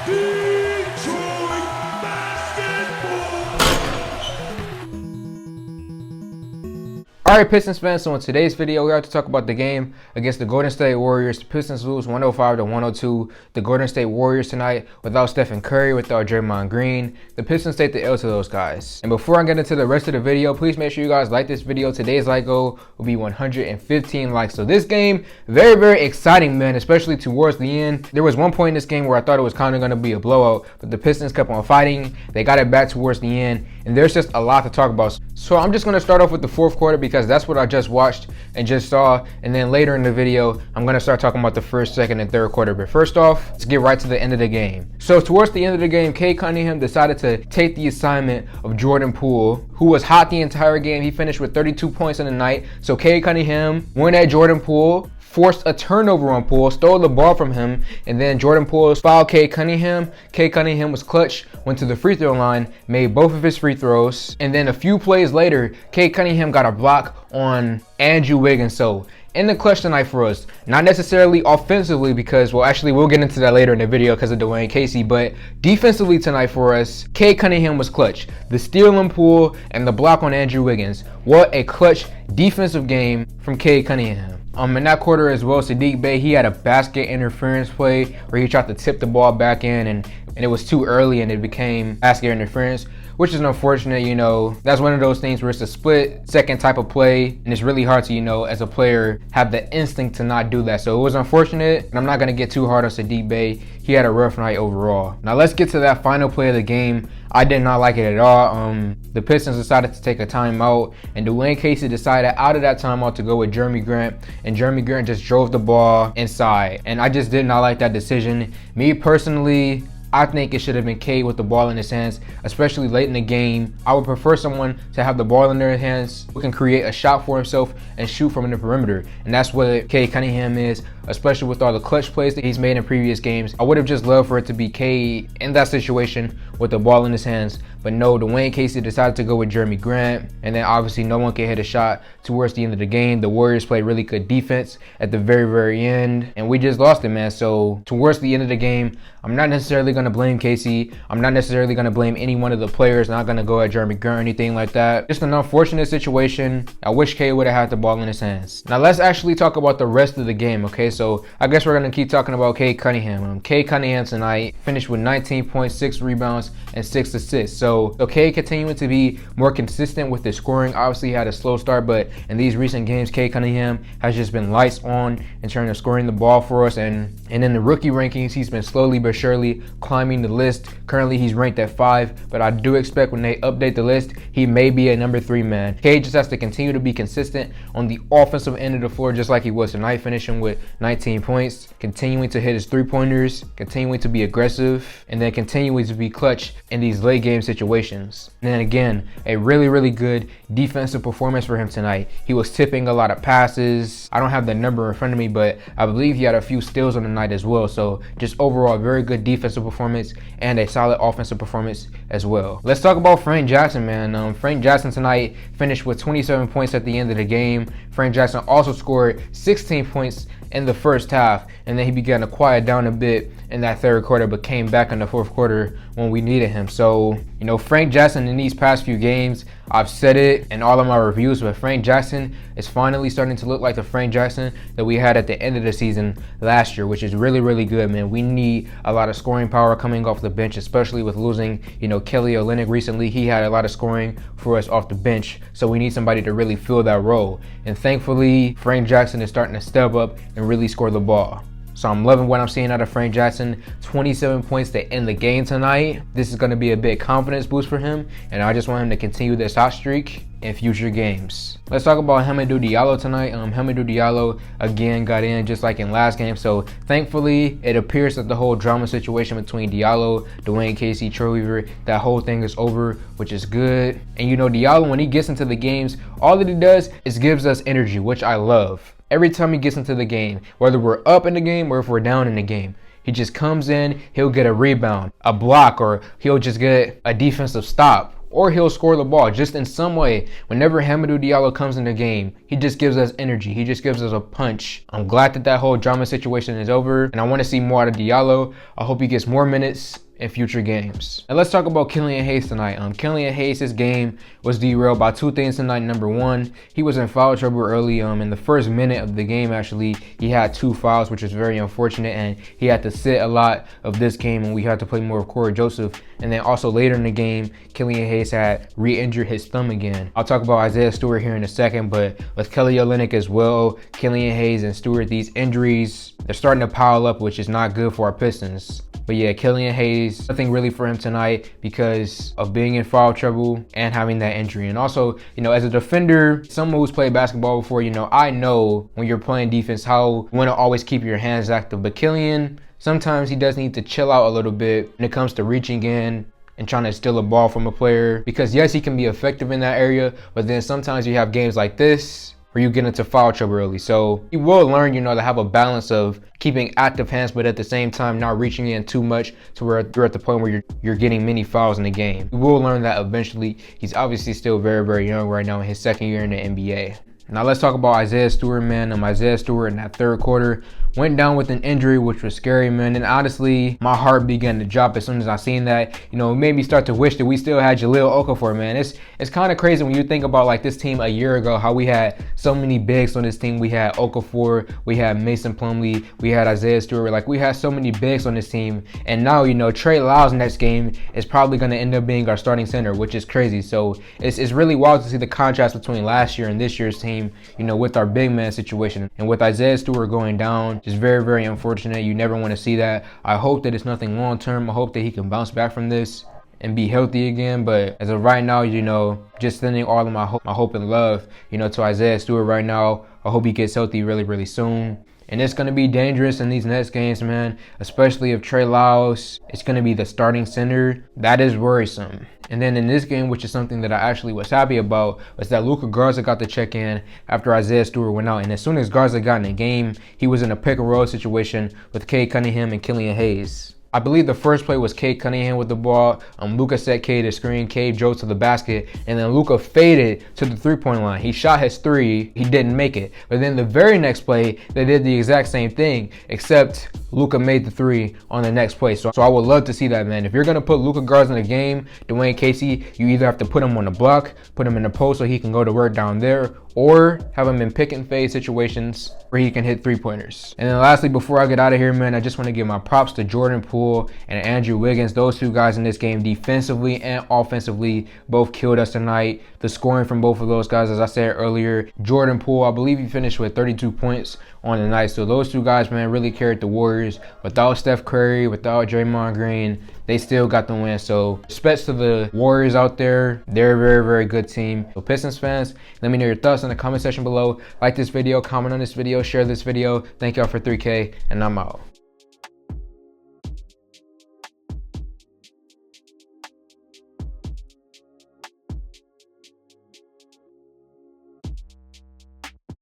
Detroit basketball. Alright, Pistons fans, so in today's video, we have to talk about the game against the Golden State Warriors. The Pistons lose 105-102. The Golden State Warriors tonight without Stephen Curry, without Draymond Green. The Pistons take the L to those guys. And before I get into the rest of the video, please make sure you guys like this video. Today's like goal will be 115 likes. So this game, very, very exciting, man, especially towards the end. There was one point in this game where I thought it was kind of going to be a blowout, but the Pistons kept on fighting. They got it back towards the end, and there's just a lot to talk about. So I'm just going to start off with the fourth quarter because that's what I just watched and just saw, and then later in the video I'm going to start talking about the first, second, and third quarter. But first off, let's get right to the end of the game. So towards the end of the game, Cade Cunningham decided to take the assignment of Jordan Poole, who was hot the entire game. He finished with 32 points in the night. So Cade Cunningham went at Jordan Poole, forced a turnover on Poole, stole the ball from him, and then Jordan Poole fouled Cade Cunningham. Cade Cunningham was clutch, went to the free throw line, made both of his free throws, and then a few plays later, Cade Cunningham got a block on Andrew Wiggins. So in the clutch tonight for us, not necessarily offensively because, well, actually we'll get into that later in the video because of Dwayne Casey, but defensively tonight for us, Cade Cunningham was clutch. The steal on Poole and the block on Andrew Wiggins. What a clutch defensive game from Cade Cunningham. In that quarter as well, Saddiq Bey, he had a basket interference play where he tried to tip the ball back in and it was too early and it became basket interference, which is unfortunate. You know, that's one of those things where it's a split second type of play and it's really hard to, you know, as a player have the instinct to not do that. So it was unfortunate, and I'm not going to get too hard on Saddiq Bey. He had a rough night overall. Now let's get to that final play of the game. I did not like it at all. The Pistons decided to take a timeout, and Dwayne Casey decided out of that timeout to go with Jeremy Grant, and Jeremy Grant just drove the ball inside, and I just did not like that decision. Me personally, I think it should have been Cade with the ball in his hands, especially late in the game. I would prefer someone to have the ball in their hands who can create a shot for himself and shoot from the perimeter. And that's what Cade Cunningham is, especially with all the clutch plays that he's made in previous games. I would have just loved for it to be Cade in that situation with the ball in his hands. But no, Dwayne Casey decided to go with Jeremy Grant. And then obviously no one could hit a shot towards the end of the game. The Warriors played really good defense at the very, very end. And we just lost it, man. So towards the end of the game, I'm not necessarily going to blame Casey. I'm not necessarily going to blame any one of the players. Not going to go at Jeremy Grant or anything like that. Just an unfortunate situation. I wish Cade would have had the ball in his hands. Now let's actually talk about the rest of the game, okay? So I guess we're going to keep talking about Cade Cunningham. Cade Cunningham tonight finished with 19 points, 6 rebounds, and 6 assists. So Cade continuing to be more consistent with his scoring. Obviously he had a slow start, but in these recent games, Cade Cunningham has just been lights on in terms of scoring the ball for us. And in the rookie rankings, he's been slowly but surely climbing the list. Currently he's ranked at 5, but I do expect when they update the list, he may be a number 3 man. Cade just has to continue to be consistent on the offensive end of the floor, just like he was tonight, finishing with 19 points, continuing to hit his 3-pointers, continuing to be aggressive, and then continuing to be clutch in these late game situations. And then again, a really, really good defensive performance for him tonight. He was tipping a lot of passes. I don't have the number in front of me, but I believe he had a few steals on the night as well. So just overall, very good defensive performance and a solid offensive performance as well. Let's talk about Frank Jackson, man. Frank Jackson tonight finished with 27 points at the end of the game. Frank Jackson also scored 16 points in the first half, and then he began to quiet down a bit in that third quarter, but came back in the fourth quarter when we needed him. So, you know, Frank Jackson in these past few games, I've said it in all of my reviews, but Frank Jackson is finally starting to look like the Frank Jackson that we had at the end of the season last year, which is really, really good, man. We need a lot of scoring power coming off the bench, especially with losing, you know, Kelly Olynyk recently. He had a lot of scoring for us off the bench, so we need somebody to really fill that role. And thankfully, Frank Jackson is starting to step up and really score the ball. So I'm loving what I'm seeing out of Frank Jackson. 27 points to end the game tonight. This is going to be a big confidence boost for him, and I just want him to continue this hot streak in future games. Let's talk about Hamidou Diallo tonight. Hamidou Diallo again got in just like in last game. So thankfully, it appears that the whole drama situation between Diallo, Dwayne Casey, Troy Weaver, that whole thing is over, which is good. And you know, Diallo, when he gets into the games, all that he does is gives us energy, which I love. Every time he gets into the game, whether we're up in the game or if we're down in the game, he just comes in, he'll get a rebound, a block, or he'll just get a defensive stop, or he'll score the ball just in some way. Whenever Hamidou Diallo comes in the game, he just gives us energy. He just gives us a punch. I'm glad that whole drama situation is over, and I want to see more out of Diallo. I hope he gets more minutes in future games. And let's talk about Killian Hayes tonight. Killian Hayes' game was derailed by two things tonight. Number one, he was in foul trouble early. In the first minute of the game, actually, he had 2 fouls, which is very unfortunate, and he had to sit a lot of this game, and we had to play more of Corey Joseph. And then also later in the game, Killian Hayes had re-injured his thumb again. I'll talk about Isaiah Stewart here in a second, but with Kelly Olynyk as well, Killian Hayes and Stewart, these injuries, they're starting to pile up, which is not good for our Pistons. But yeah, Killian Hayes, nothing really for him tonight because of being in foul trouble and having that injury. And also, as a defender, someone who's played basketball before, I know when you're playing defense how you want to always keep your hands active. But Killian, sometimes he does need to chill out a little bit when it comes to reaching in and trying to steal a ball from a player. Because yes, he can be effective in that area, but then sometimes you have games like this where you get into foul trouble early. So you will learn, to have a balance of keeping active hands, but at the same time not reaching in too much to where you're at the point where you're getting many fouls in the game. You will learn that eventually. He's obviously still very, very young right now in his second year in the NBA. Now let's talk about Isaiah Stewart, man. Isaiah Stewart in that third quarter went down with an injury, which was scary, man. And honestly, my heart began to drop as soon as I seen that. It made me start to wish that we still had Jahlil Okafor, man. It's kind of crazy when you think about like this team a year ago, how we had so many bigs on this team. We had Okafor, we had Mason Plumlee, we had Isaiah Stewart. Like we had so many bigs on this team. And now, Trey Lyles next game is probably going to end up being our starting center, which is crazy. So it's really wild to see the contrast between last year and this year's team, with our big man situation. And with Isaiah Stewart going down, just very, very unfortunate. You never want to see that. I hope that it's nothing long term. I hope that he can bounce back from this and be healthy again. But as of right now, just sending all of my hope and love, to Isaiah Stewart right now. I hope he gets healthy really, really soon. And it's going to be dangerous in these next games, man, especially if Trey Lyles is going to be the starting center. That is worrisome. And then in this game, which is something that I actually was happy about, was that Luka Garza got the check in after Isaiah Stewart went out. And as soon as Garza got in the game, he was in a pick and roll situation with Cade Cunningham and Killian Hayes. I believe the first play was Cade Cunningham with the ball. Luka set Cade a screen. Cade drove to the basket, and then Luka faded to the three-point line. He shot his three. He didn't make it. But then the very next play, they did the exact same thing, except Luka made the three on the next play. So I would love to see that, man. If you're going to put Luka Garza in the game, Dwayne Casey, you either have to put him on the block, put him in the post so he can go to work down there, or have him in pick and fade situations where he can hit three-pointers. And then lastly, before I get out of here, man, I just want to give my props to Jordan Poole and Andrew Wiggins. Those two guys in this game, defensively and offensively, both killed us tonight. The scoring from both of those guys, as I said earlier, Jordan Poole, I believe he finished with 32 points on the night. So those two guys, man, really carried the Warriors. Without Steph Curry, without Draymond Green, they still got the win. So respects to the Warriors out there. They're a very, very good team. So Pistons fans, let me know your thoughts in the comment section below. Like this video, comment on this video, share this video. Thank y'all for 3K, and I'm out.